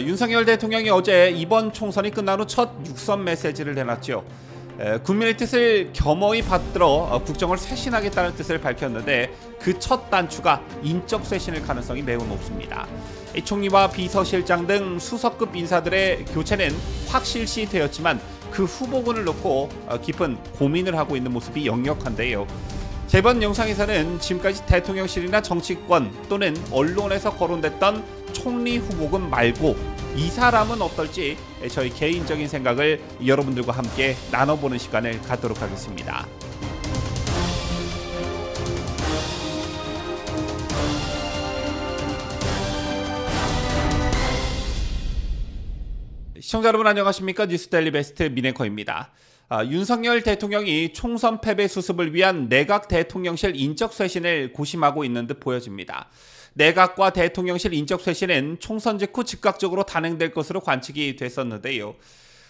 윤석열 대통령이 어제 이번 총선이 끝난 후 첫 육선 메시지를 내놨죠. 국민의 뜻을 겸허히 받들어 국정을 쇄신하겠다는 뜻을 밝혔는데 그 첫 단추가 인적 쇄신일 가능성이 매우 높습니다. 총리와 비서실장 등 수석급 인사들의 교체는 확실시 되었지만 그 후보군을 놓고 깊은 고민을 하고 있는 모습이 역력한데요. 이번 영상에서는 지금까지 대통령실이나 정치권 또는 언론에서 거론됐던 총리 후보군 말고 이 사람은 어떨지 저희 개인적인 생각을 여러분들과 함께 나눠보는 시간을 갖도록 하겠습니다. 시청자 여러분 안녕하십니까? 뉴스데일리 베스트 민앵커입니다. 윤석열 대통령이 총선 패배 수습을 위한 내각 대통령실 인적쇄신을 고심하고 있는 듯 보여집니다. 내각과 대통령실 인적쇄신은 총선 직후 즉각적으로 단행될 것으로 관측이 됐었는데요.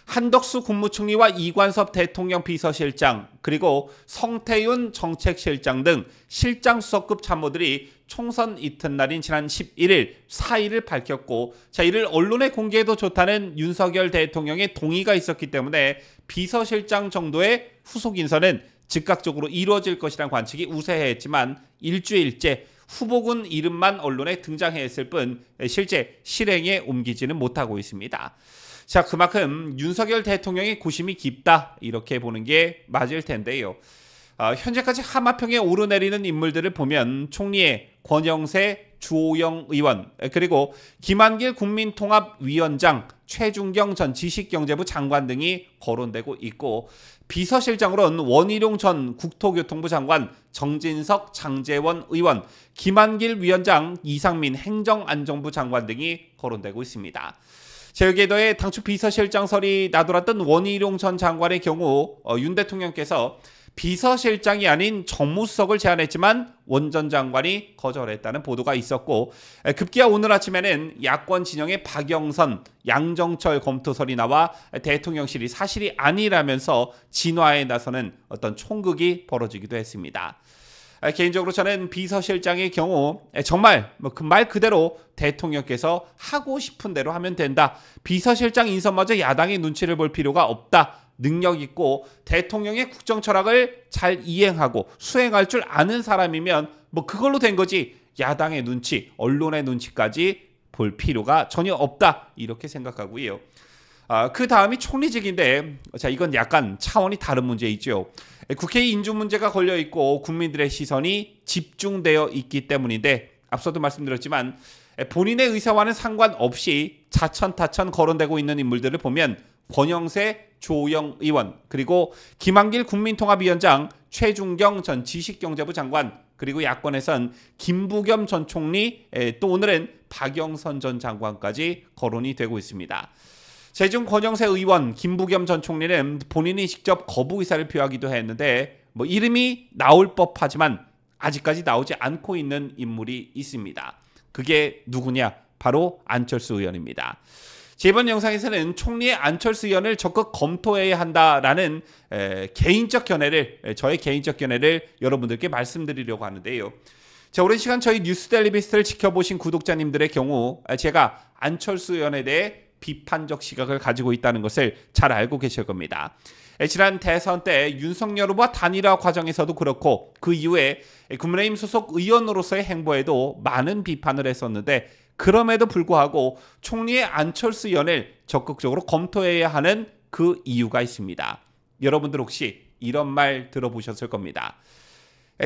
한덕수 국무총리와 이관섭 대통령 비서실장 그리고 성태윤 정책실장 등 실장 수석급 참모들이 총선 이튿날인 지난 11일 사의를 밝혔고 이를 언론에 공개해도 좋다는 윤석열 대통령의 동의가 있었기 때문에 비서실장 정도의 후속 인선은 즉각적으로 이루어질 것이라는 관측이 우세했지만 일주일째 후보군 이름만 언론에 등장했을 뿐 실제 실행에 옮기지는 못하고 있습니다. 그만큼 윤석열 대통령의 고심이 깊다 이렇게 보는 게 맞을 텐데요. 현재까지 하마평에 오르내리는 인물들을 보면 총리의 권영세, 주호영 의원 그리고 김한길 국민통합위원장, 최준경 전 지식경제부 장관 등이 거론되고 있고 비서실장으로는 원희룡 전 국토교통부 장관, 정진석, 장제원 의원, 김한길 위원장, 이상민 행정안전부 장관 등이 거론되고 있습니다. 여기에 더해 당초 비서실장설이 나돌았던 원희룡 전 장관의 경우 윤 대통령께서 비서실장이 아닌 정무수석을 제안했지만 원 전 장관이 거절했다는 보도가 있었고 급기야 오늘 아침에는 야권 진영의 박영선, 양정철 검토설이 나와 대통령실이 사실이 아니라면서 진화에 나서는 어떤 총극이 벌어지기도 했습니다. 개인적으로 저는 비서실장의 경우 정말 그 말 그대로 대통령께서 하고 싶은 대로 하면 된다. 비서실장 인선마저 야당의 눈치를 볼 필요가 없다. 능력 있고 대통령의 국정 철학을 잘 이행하고 수행할 줄 아는 사람이면 그걸로 된 거지 야당의 눈치, 언론의 눈치까지 볼 필요가 전혀 없다. 이렇게 생각하고요. 그 다음이 총리직인데 이건 약간 차원이 다른 문제이죠. 국회 인주 문제가 걸려있고 국민들의 시선이 집중되어 있기 때문인데 앞서도 말씀드렸지만 본인의 의사와는 상관없이 차천타천 거론되고 있는 인물들을 보면 권영세, 조영 의원 그리고 김한길 국민통합위원장, 최준경 전 지식경제부 장관 그리고 야권에선 김부겸 전 총리 또 오늘은 박영선 전 장관까지 거론이 되고 있습니다. 최종 권영세 의원, 김부겸 전 총리는 본인이 직접 거부 의사를 표하기도 했는데 이름이 나올 법하지만 아직까지 나오지 않고 있는 인물이 있습니다. 그게 누구냐? 바로 안철수 의원입니다. 이번 영상에서는 총리의 안철수 의원을 적극 검토해야 한다라는 저의 개인적 견해를 여러분들께 말씀드리려고 하는데요. 오랜 시간 저희 뉴스데일리 베스트를 지켜보신 구독자님들의 경우 제가 안철수 의원에 대해 비판적 시각을 가지고 있다는 것을 잘 알고 계실 겁니다. 지난 대선 때 윤석열 후보와 단일화 과정에서도 그렇고 그 이후에 국민의힘 소속 의원으로서의 행보에도 많은 비판을 했었는데 그럼에도 불구하고 총리의 안철수 의원을 적극적으로 검토해야 하는 그 이유가 있습니다. 여러분들 혹시 이런 말 들어보셨을 겁니다.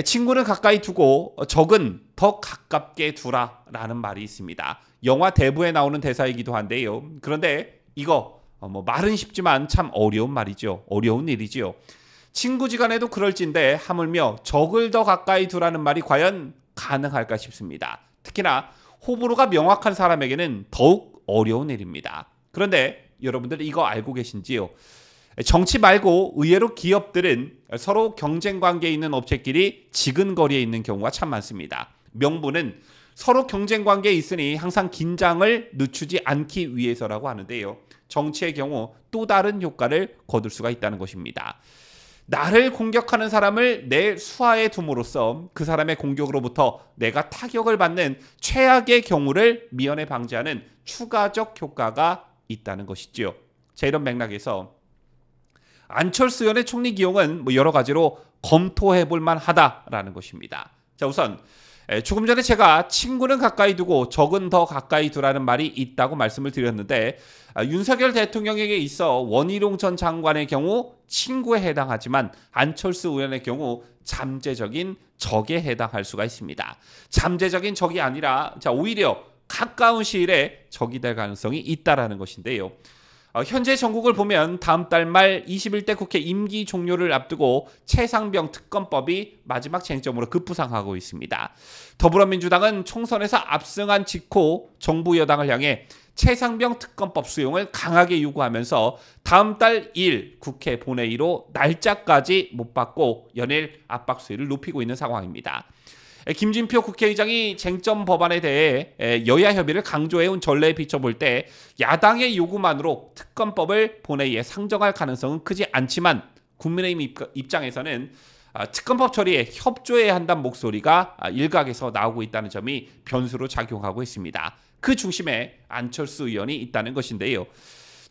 친구는 가까이 두고 적은 더 가깝게 두라라는 말이 있습니다. 영화 대부에 나오는 대사이기도 한데요. 그런데 이거 말은 쉽지만 참 어려운 말이죠. 어려운 일이죠. 친구지간에도 그럴진데 하물며 적을 더 가까이 두라는 말이 과연 가능할까 싶습니다. 특히나 호불호가 명확한 사람에게는 더욱 어려운 일입니다. 그런데 여러분들 이거 알고 계신지요? 정치 말고 의외로 기업들은 서로 경쟁 관계에 있는 업체끼리 지근거리에 있는 경우가 참 많습니다. 명분은 서로 경쟁 관계에 있으니 항상 긴장을 늦추지 않기 위해서라고 하는데요. 정치의 경우 또 다른 효과를 거둘 수가 있다는 것입니다. 나를 공격하는 사람을 내 수하에 둠으로써 그 사람의 공격으로부터 내가 타격을 받는 최악의 경우를 미연에 방지하는 추가적 효과가 있다는 것이지요. 자, 이런 맥락에서 안철수 의원의 총리 기용은 여러 가지로 검토해 볼 만하다라는 것입니다. 자, 우선 조금 전에 제가 친구는 가까이 두고 적은 더 가까이 두라는 말이 있다고 말씀을 드렸는데, 윤석열 대통령에게 있어 원희룡 전 장관의 경우 친구에 해당하지만 안철수 의원의 경우 잠재적인 적에 해당할 수가 있습니다. 잠재적인 적이 아니라 오히려 가까운 시일에 적이 될 가능성이 있다라는 것인데요. 현재 전국을 보면 다음 달 말 21대 국회 임기 종료를 앞두고 최상병 특검법이 마지막 쟁점으로 급부상하고 있습니다. 더불어민주당은 총선에서 압승한 직후 정부 여당을 향해 최상병 특검법 수용을 강하게 요구하면서 다음 달 2일 국회 본회의로 날짜까지 못 받고 연일 압박 수위를 높이고 있는 상황입니다. 김진표 국회의장이 쟁점 법안에 대해 여야 협의를 강조해온 전례에 비춰볼 때 야당의 요구만으로 특검법을 본회의에 상정할 가능성은 크지 않지만 국민의힘 입장에서는 특검법 처리에 협조해야 한다는 목소리가 일각에서 나오고 있다는 점이 변수로 작용하고 있습니다. 그 중심에 안철수 의원이 있다는 것인데요.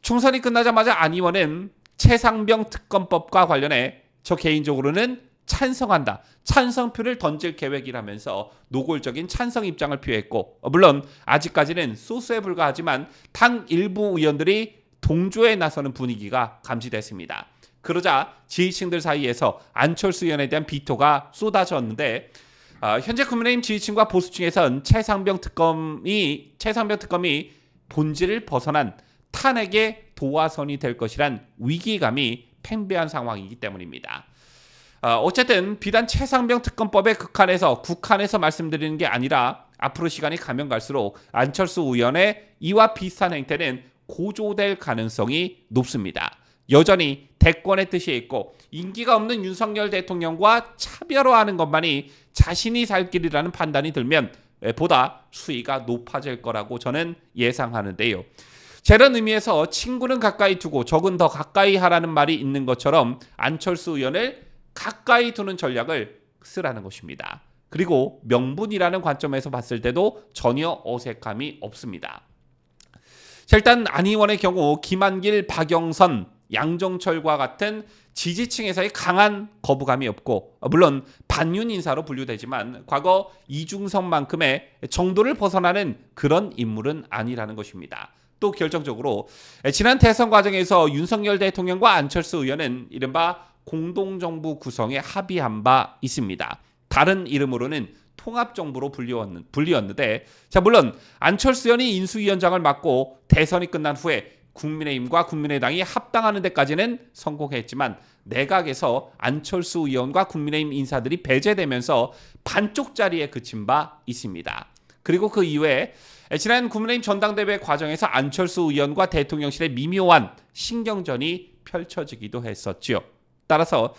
총선이 끝나자마자 안 의원은 최상병 특검법과 관련해 저 개인적으로는 찬성한다, 찬성표를 던질 계획이라면서 노골적인 찬성 입장을 표했고, 물론 아직까지는 소수에 불과하지만 당 일부 의원들이 동조에 나서는 분위기가 감지됐습니다. 그러자 지지층들 사이에서 안철수 의원에 대한 비토가 쏟아졌는데, 현재 국민의힘 지지층과 보수층에선 최상병 특검이 본질을 벗어난 탄핵의 도화선이 될 것이란 위기감이 팽배한 상황이기 때문입니다. 어쨌든 비단 최상병 특검법에 국한해서 말씀드리는 게 아니라 앞으로 시간이 가면 갈수록 안철수 의원의 이와 비슷한 행태는 고조될 가능성이 높습니다. 여전히 대권의 뜻이 있고 임기가 없는 윤석열 대통령과 차별화하는 것만이 자신이 살 길이라는 판단이 들면 보다 수위가 높아질 거라고 저는 예상하는데요. 이런 의미에서 친구는 가까이 두고 적은 더 가까이 하라는 말이 있는 것처럼 안철수 의원을 가까이 두는 전략을 쓰라는 것입니다. 그리고 명분이라는 관점에서 봤을 때도 전혀 어색함이 없습니다. 자, 일단 안 의원의 경우 김한길, 박영선, 양정철과 같은 지지층에서의 강한 거부감이 없고, 물론 반윤 인사로 분류되지만 과거 이중섭만큼의 정도를 벗어나는 그런 인물은 아니라는 것입니다. 또 결정적으로 지난 대선 과정에서 윤석열 대통령과 안철수 의원은 이른바 공동정부 구성에 합의한 바 있습니다. 다른 이름으로는 통합정부로 불리웠는데, 자, 물론 안철수 의원이 인수위원장을 맡고 대선이 끝난 후에 국민의힘과 국민의당이 합당하는 데까지는 성공했지만 내각에서 안철수 의원과 국민의힘 인사들이 배제되면서 반쪽짜리에 그친 바 있습니다. 그리고 그 이후에 지난 국민의힘 전당대회 과정에서 안철수 의원과 대통령실의 미묘한 신경전이 펼쳐지기도 했었지요. 따라서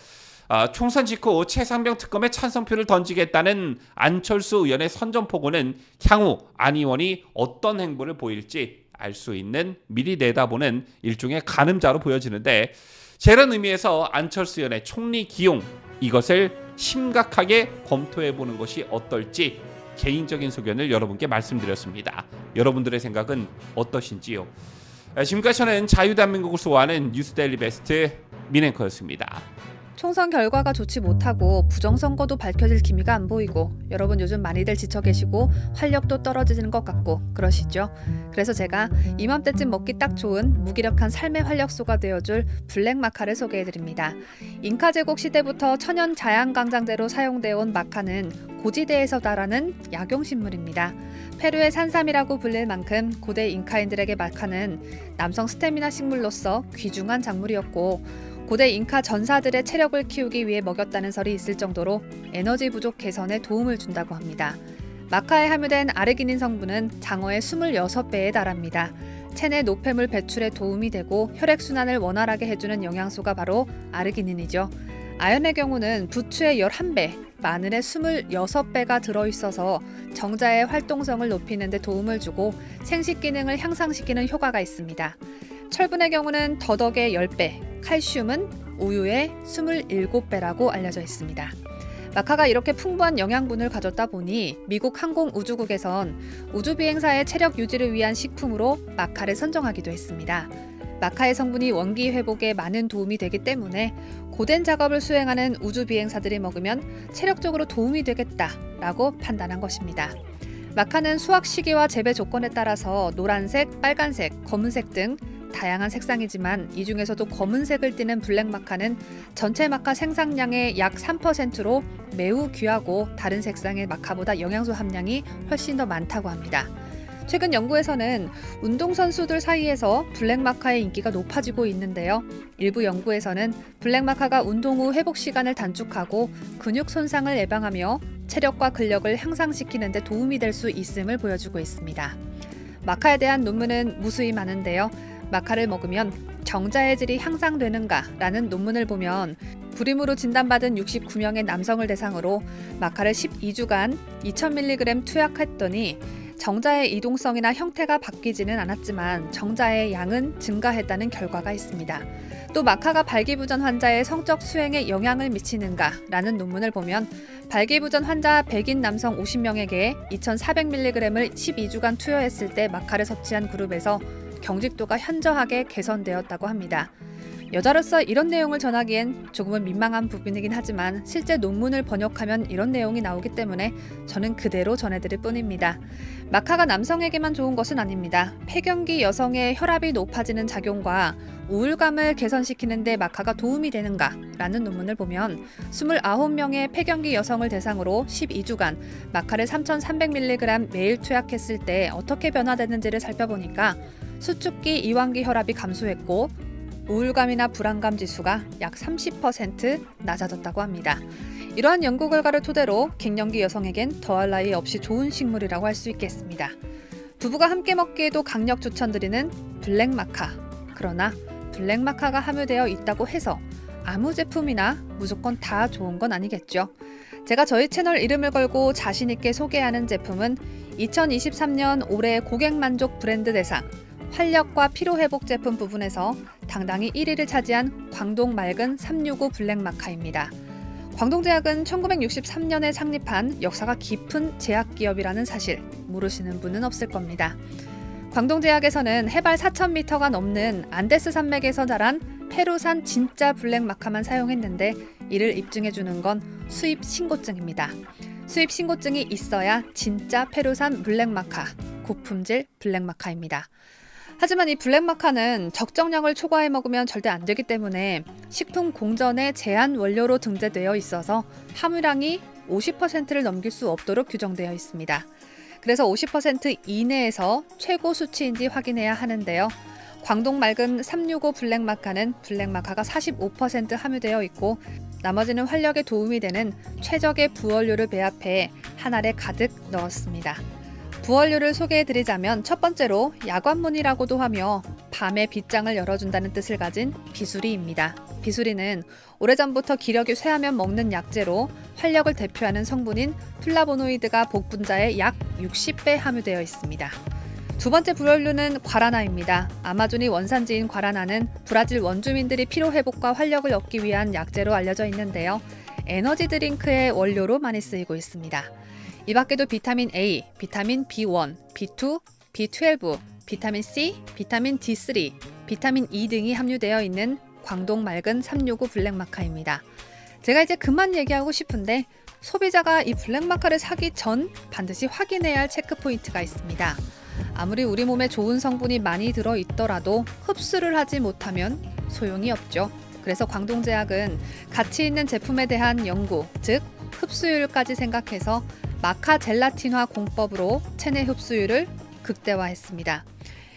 총선 직후 최상병 특검에 찬성표를 던지겠다는 안철수 의원의 선전포고는 향후 안 의원이 어떤 행보를 보일지 알 수 있는 미리 내다보는 일종의 가늠자로 보여지는데, 이런 의미에서 안철수 의원의 총리 기용, 이것을 심각하게 검토해보는 것이 어떨지 개인적인 소견을 여러분께 말씀드렸습니다. 여러분들의 생각은 어떠신지요? 지금까지 저는 자유대한민국을 소화하는 뉴스데일리 베스트 민앵커였습니다. 총선 결과가 좋지 못하고 부정선거도 밝혀질 기미가 안 보이고 여러분 요즘 많이들 지쳐 계시고 활력도 떨어지는 것 같고 그러시죠? 그래서 제가 이맘때쯤 먹기 딱 좋은 무기력한 삶의 활력소가 되어줄 블랙마카를 소개해드립니다. 잉카 제국 시대부터 천연 자양강장제로 사용되어 온 마카는 고지대에서 자라는 약용식물입니다. 페루의 산삼이라고 불릴 만큼 고대 잉카인들에게 마카는 남성 스태미나 식물로서 귀중한 작물이었고, 고대 잉카 전사들의 체력을 키우기 위해 먹였다는 설이 있을 정도로 에너지 부족 개선에 도움을 준다고 합니다. 마카에 함유된 아르기닌 성분은 장어의 26배에 달합니다. 체내 노폐물 배출에 도움이 되고 혈액순환을 원활하게 해주는 영양소가 바로 아르기닌이죠. 아연의 경우는 부추의 11배, 마늘의 26배가 들어있어서 정자의 활동성을 높이는 데 도움을 주고 생식 기능을 향상시키는 효과가 있습니다. 철분의 경우는 더덕의 10배, 칼슘은 우유의 27배라고 알려져 있습니다. 마카가 이렇게 풍부한 영양분을 가졌다 보니 미국 항공우주국에선 우주비행사의 체력 유지를 위한 식품으로 마카를 선정하기도 했습니다. 마카의 성분이 원기 회복에 많은 도움이 되기 때문에 고된 작업을 수행하는 우주비행사들이 먹으면 체력적으로 도움이 되겠다라고 판단한 것입니다. 마카는 수확 시기와 재배 조건에 따라서 노란색, 빨간색, 검은색 등 다양한 색상이지만 이 중에서도 검은색을 띠는 블랙 마카는 전체 마카 생산량의 약 3%로 매우 귀하고 다른 색상의 마카보다 영양소 함량이 훨씬 더 많다고 합니다. 최근 연구에서는 운동선수들 사이에서 블랙 마카의 인기가 높아지고 있는데요. 일부 연구에서는 블랙 마카가 운동 후 회복 시간을 단축하고 근육 손상을 예방하며 체력과 근력을 향상시키는 데 도움이 될 수 있음을 보여주고 있습니다. 마카에 대한 논문은 무수히 많은데요. 마카를 먹으면 정자의 질이 향상되는가라는 논문을 보면 불임으로 진단받은 69명의 남성을 대상으로 마카를 12주간 2000mg 투약했더니 정자의 이동성이나 형태가 바뀌지는 않았지만 정자의 양은 증가했다는 결과가 있습니다. 또 마카가 발기부전 환자의 성적 수행에 영향을 미치는가라는 논문을 보면 발기부전 환자 100인 남성 50명에게 2400mg을 12주간 투여했을 때 마카를 섭취한 그룹에서 경직도가 현저하게 개선되었다고 합니다. 여자로서 이런 내용을 전하기엔 조금은 민망한 부분이긴 하지만 실제 논문을 번역하면 이런 내용이 나오기 때문에 저는 그대로 전해드릴 뿐입니다. 마카가 남성에게만 좋은 것은 아닙니다. 폐경기 여성의 혈압이 높아지는 작용과 우울감을 개선시키는 데 마카가 도움이 되는가라는 논문을 보면 29명의 폐경기 여성을 대상으로 12주간 마카를 3300mg 매일 투약했을 때 어떻게 변화되는지를 살펴보니까 수축기 이완기 혈압이 감소했고 우울감이나 불안감 지수가 약 30% 낮아졌다고 합니다. 이러한 연구 결과를 토대로 갱년기 여성에겐 더할 나위 없이 좋은 식물이라고 할 수 있겠습니다. 부부가 함께 먹기에도 강력 추천드리는 블랙 마카. 그러나 블랙 마카가 함유되어 있다고 해서 아무 제품이나 무조건 다 좋은 건 아니겠죠. 제가 저희 채널 이름을 걸고 자신 있게 소개하는 제품은 2023년 올해 고객 만족 브랜드 대상 활력과 피로회복 제품 부분에서 당당히 1위를 차지한 광동 맑은 365 블랙 마카입니다. 광동제약은 1963년에 창립한 역사가 깊은 제약기업이라는 사실 모르시는 분은 없을 겁니다. 광동제약에서는 해발 4,000m가 넘는 안데스 산맥에서 자란 페루산 진짜 블랙 마카만 사용했는데 이를 입증해주는 건 수입 신고증입니다. 수입 신고증이 있어야 진짜 페루산 블랙 마카, 고품질 블랙 마카입니다. 하지만 이 블랙 마카는 적정량을 초과해 먹으면 절대 안 되기 때문에 식품 공전의 제한 원료로 등재되어 있어서 함유량이 50%를 넘길 수 없도록 규정되어 있습니다. 그래서 50% 이내에서 최고 수치인지 확인해야 하는데요. 광동 맑은 365 블랙 마카는 블랙 마카가 45% 함유되어 있고 나머지는 활력에 도움이 되는 최적의 부원료를 배합해 한 알에 가득 넣었습니다. 부원료를 소개해드리자면 첫 번째로 야관문이라고도 하며 밤에 빗장을 열어준다는 뜻을 가진 비수리입니다. 비수리는 오래전부터 기력이 쇠하면 먹는 약재로 활력을 대표하는 성분인 플라보노이드가 복분자의 약 60배 함유되어 있습니다. 두 번째 부원료는 과라나입니다. 아마존이 원산지인 과라나는 브라질 원주민들이 피로회복과 활력을 얻기 위한 약재로 알려져 있는데요. 에너지 드링크의 원료로 많이 쓰이고 있습니다. 이 밖에도 비타민 A, 비타민 B1, B2, B12, 비타민 C, 비타민 D3, 비타민 E 등이 함유되어 있는 광동 맑은 365 블랙 마카입니다. 제가 이제 그만 얘기하고 싶은데 소비자가 이 블랙 마카를 사기 전 반드시 확인해야 할 체크 포인트가 있습니다. 아무리 우리 몸에 좋은 성분이 많이 들어있더라도 흡수를 하지 못하면 소용이 없죠. 그래서 광동제약은 가치 있는 제품에 대한 연구, 즉 흡수율까지 생각해서 마카 젤라틴화 공법으로 체내 흡수율을 극대화했습니다.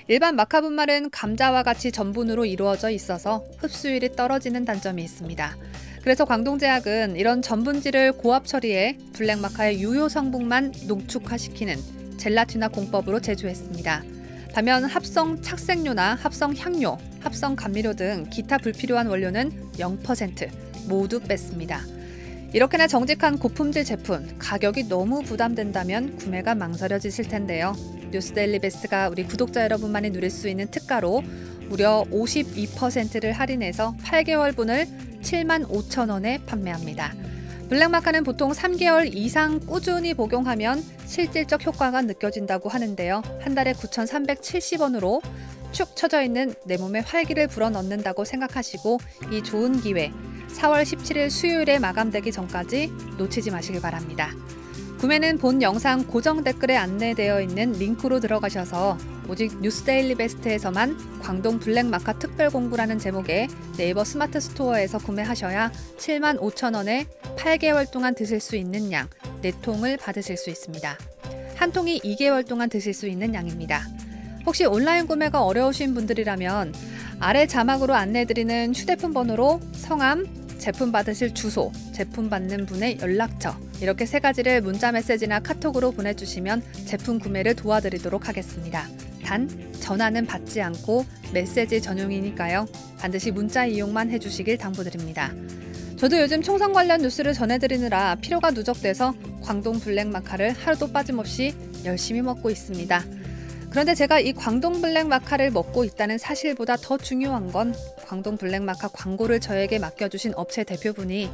일반 마카 분말은 감자와 같이 전분으로 이루어져 있어서 흡수율이 떨어지는 단점이 있습니다. 그래서 광동제약은 이런 전분질을 고압 처리해 블랙 마카의 유효 성분만 농축화시키는 젤라틴화 공법으로 제조했습니다. 반면 합성 착색료나 합성 향료, 합성 감미료 등 기타 불필요한 원료는 0% 모두 뺐습니다. 이렇게나 정직한 고품질 제품, 가격이 너무 부담된다면 구매가 망설여지실 텐데요. 뉴스데일리 베스트가 우리 구독자 여러분만이 누릴 수 있는 특가로 무려 52%를 할인해서 8개월분을 75,000원에 판매합니다. 블랙마카는 보통 3개월 이상 꾸준히 복용하면 실질적 효과가 느껴진다고 하는데요. 한 달에 9,370원으로 축 처져 있는 내 몸에 활기를 불어넣는다고 생각하시고 이 좋은 기회 4월 17일 수요일에 마감되기 전까지 놓치지 마시길 바랍니다. 구매는 본 영상 고정 댓글에 안내되어 있는 링크로 들어가셔서 오직 뉴스데일리 베스트에서만 광동 블랙마카 특별 공구라는 제목의 네이버 스마트 스토어에서 구매하셔야 75,000원에 8개월 동안 드실 수 있는 양 4통을 받으실 수 있습니다. 한 통이 2개월 동안 드실 수 있는 양입니다. 혹시 온라인 구매가 어려우신 분들이라면 아래 자막으로 안내해드리는 휴대폰 번호로 성함, 제품 받으실 주소, 제품 받는 분의 연락처 이렇게 3가지를 문자 메시지나 카톡으로 보내주시면 제품 구매를 도와드리도록 하겠습니다. 단 전화는 받지 않고 메시지 전용이니까요. 반드시 문자 이용만 해주시길 당부드립니다. 저도 요즘 총선 관련 뉴스를 전해드리느라 피로가 누적돼서 광동 블랙마카를 하루도 빠짐없이 열심히 먹고 있습니다. 그런데 제가 이 광동 블랙마카를 먹고 있다는 사실보다 더 중요한 건 광동 블랙마카 광고를 저에게 맡겨주신 업체 대표분이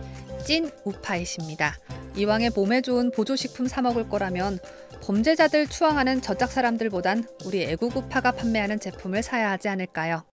찐 우파이십니다. 이왕에 몸에 좋은 보조식품 사 먹을 거라면 범죄자들 추앙하는 저짝 사람들보단 우리 애국 우파가 판매하는 제품을 사야 하지 않을까요?